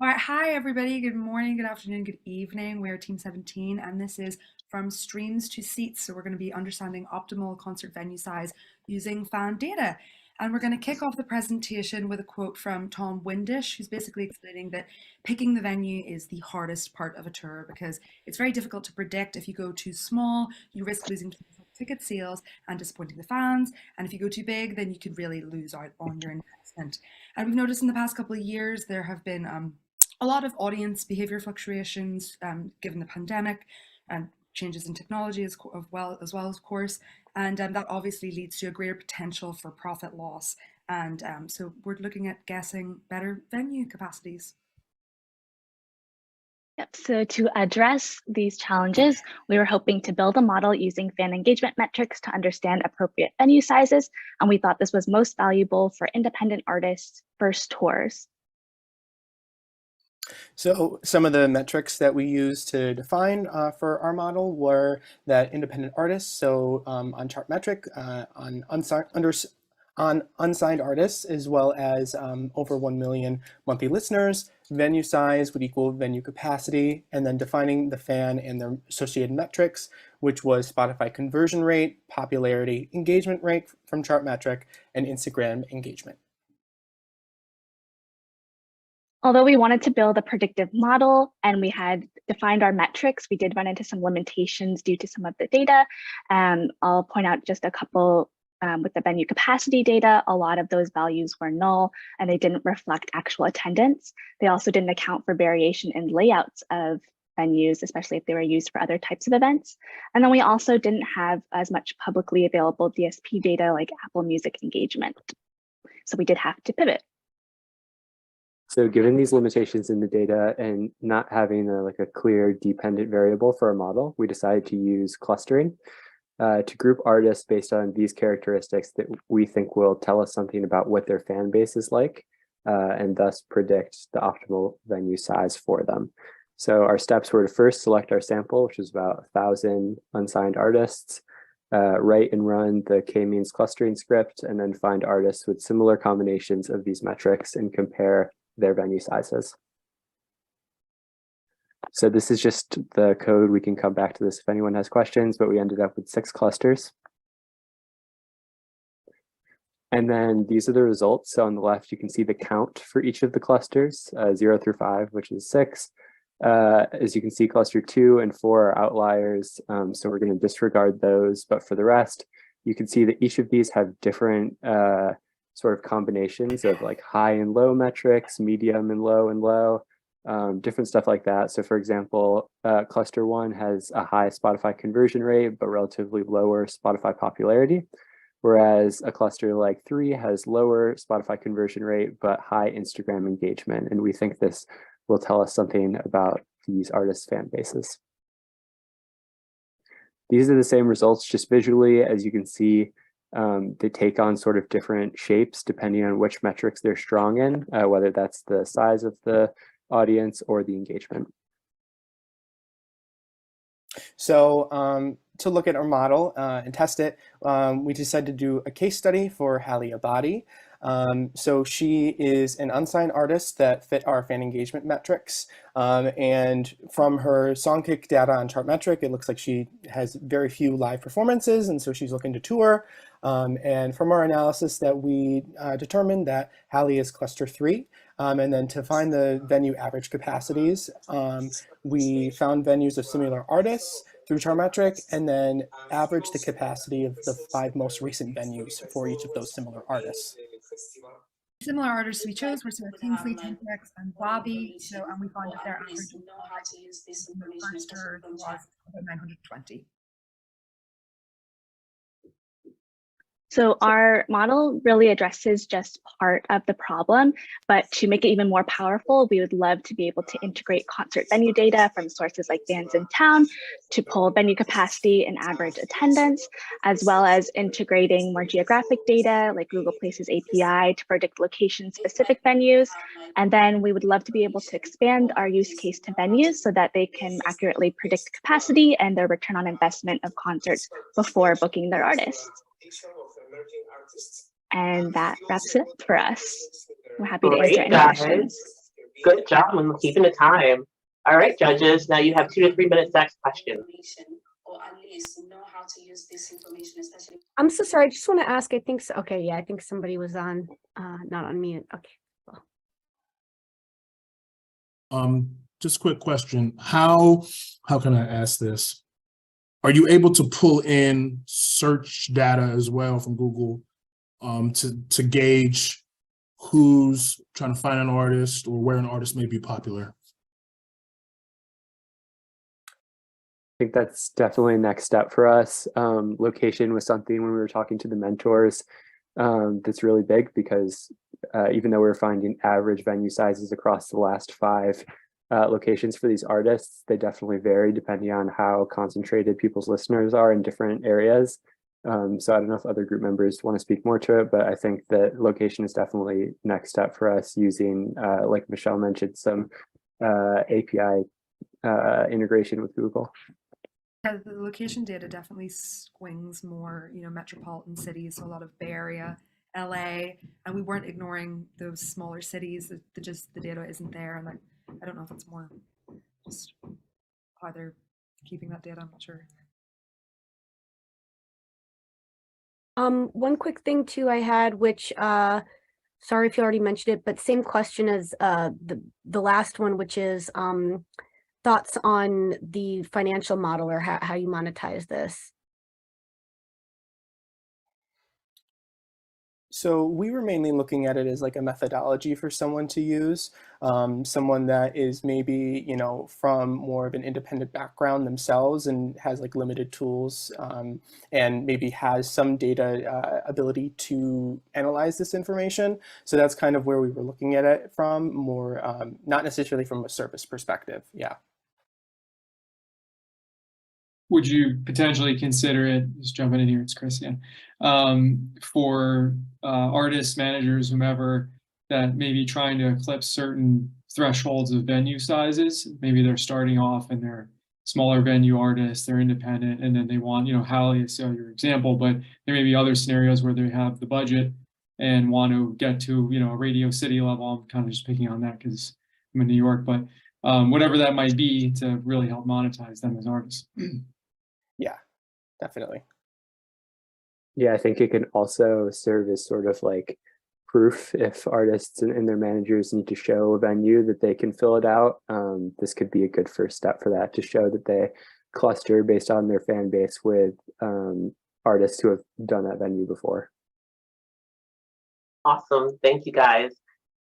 All right, hi everybody. Good morning, good afternoon, good evening. We're Team 17, and this is From Streams to Seats. So we're going to be understanding optimal concert venue size using fan data. And we're going to kick off the presentation with a quote from Tom Windish, who's basically explaining that picking the venue is the hardest part of a tour because it's very difficult to predict. If you go too small, you risk losing ticket sales and disappointing the fans. And if you go too big, then you could really lose out on your investment. And we've noticed in the past couple of years there have been a lot of audience behavior fluctuations given the pandemic and changes in technology as well of course, and that obviously leads to a greater potential for profit loss. And so we're looking at guessing better venue capacities. Yep. So to address these challenges, we were hoping to build a model using fan engagement metrics to understand appropriate venue sizes, and we thought this was most valuable for independent artists' first tours. So some of the metrics that we used to define for our model were that independent artists, so on Chartmetric, on unsigned artists, as well as over 1 million monthly listeners, venue size would equal venue capacity, and then defining the fan and their associated metrics, which was Spotify conversion rate, popularity, engagement rate from Chartmetric, and Instagram engagement. Although we wanted to build a predictive model and we had defined our metrics, we did run into some limitations due to some of the data. I'll point out just a couple. With the venue capacity data, a lot of those values were null and they didn't reflect actual attendance. They also didn't account for variation in layouts of venues, especially if they were used for other types of events. And then we also didn't have as much publicly available DSP data like Apple Music engagement. So we did have to pivot. So given these limitations in the data and not having a clear dependent variable for our model, we decided to use clustering to group artists based on these characteristics that we think will tell us something about what their fan base is like, and thus predict the optimal venue size for them. So our steps were to first select our sample, which is about 1,000 unsigned artists, write and run the k-means clustering script, and then find artists with similar combinations of these metrics and compare their venue sizes. So this is just the code. We can come back to this if anyone has questions, but we ended up with 6 clusters. And then these are the results. So on the left, you can see the count for each of the clusters, 0 through 5, which is 6. As you can see, cluster 2 and 4 are outliers. So we're going to disregard those. But for the rest, you can see that each of these have different sort of combinations of like high and low metrics, medium and low, different stuff like that. So for example, cluster 1 has a high Spotify conversion rate, but relatively lower Spotify popularity. Whereas a cluster like 3 has lower Spotify conversion rate, but high Instagram engagement. And we think this will tell us something about these artists' fan bases. These are the same results just visually. As you can see, they take on sort of different shapes depending on which metrics they're strong in, whether that's the size of the audience or the engagement. So to look at our model and test it, we decided to do a case study for Hallie Abadi. So she is an unsigned artist that fit our fan engagement metrics. And from her Songkick data on Chartmetric, it looks like she has very few live performances, and so she's looking to tour. And from our analysis that we determined that Hallie is cluster 3. And then to find the venue average capacities, we found venues of similar artists through Chartmetric, and then averaged the capacity of the 5 most recent venues for each of those similar artists. Similar artists we chose were Sarah Kingsley, Tempex, and Bobby. So, and we found that their average in the first tour was about 920. So our model really addresses just part of the problem, but to make it even more powerful, we would love to be able to integrate concert venue data from sources like bands in town to pull venue capacity and average attendance, as well as integrating more geographic data like Google Places API to predict location-specific venues. And then we would love to be able to expand our use case to venues so that they can accurately predict capacity and their return on investment of concerts before booking their artists. And that wraps it up for us. We're happy to answer any questions. Good job on keeping the time. All right, judges, now you have 2 to 3 minutes to ask questions. Or at least know how to use this information, especially. I'm so sorry. I just want to ask. I think so. Okay, yeah, I think somebody was on, not on mute. Okay. Just a quick question. How can I ask this? Are you able to pull in search data as well from Google to gauge who's trying to find an artist or where an artist may be popular? I think that's definitely a next step for us. Location was something when we were talking to the mentors that's really big because even though we're finding average venue sizes across the last 5 locations for these artists, they definitely vary depending on how concentrated people's listeners are in different areas. So I don't know if other group members want to speak more to it, but I think that location is definitely next step for us using, like Michelle mentioned, some API integration with Google. Yeah, the location data definitely swings more, metropolitan cities, so a lot of Bay Area, LA, and we weren't ignoring those smaller cities. The data isn't there, and I don't know if it's more just how they're keeping that data. I'm not sure. One quick thing too I had, which sorry if you already mentioned it, but same question as the last one, which is thoughts on the financial model or how you monetize this. So we were mainly looking at it as like a methodology for someone to use, someone that is maybe, from more of an independent background themselves and has like limited tools and maybe has some data ability to analyze this information. So that's kind of where we were looking at it from, more not necessarily from a service perspective. Yeah. Would you potentially consider it, just jumping in here, it's Christian, for artists, managers, whomever, that may be trying to eclipse certain thresholds of venue sizes? Maybe they're starting off and they're smaller venue artists, they're independent, and then they want, Hallie is your example, but there may be other scenarios where they have the budget and want to get to, a Radio City level. I'm kind of just picking on that because I'm in New York, but whatever that might be to really help monetize them as artists. Yeah, definitely. Yeah, I think it can also serve as sort of like proof if artists and their managers need to show a venue that they can fill it out. This could be a good first step for that, to show that they cluster based on their fan base with artists who have done that venue before. Awesome. Thank you, guys.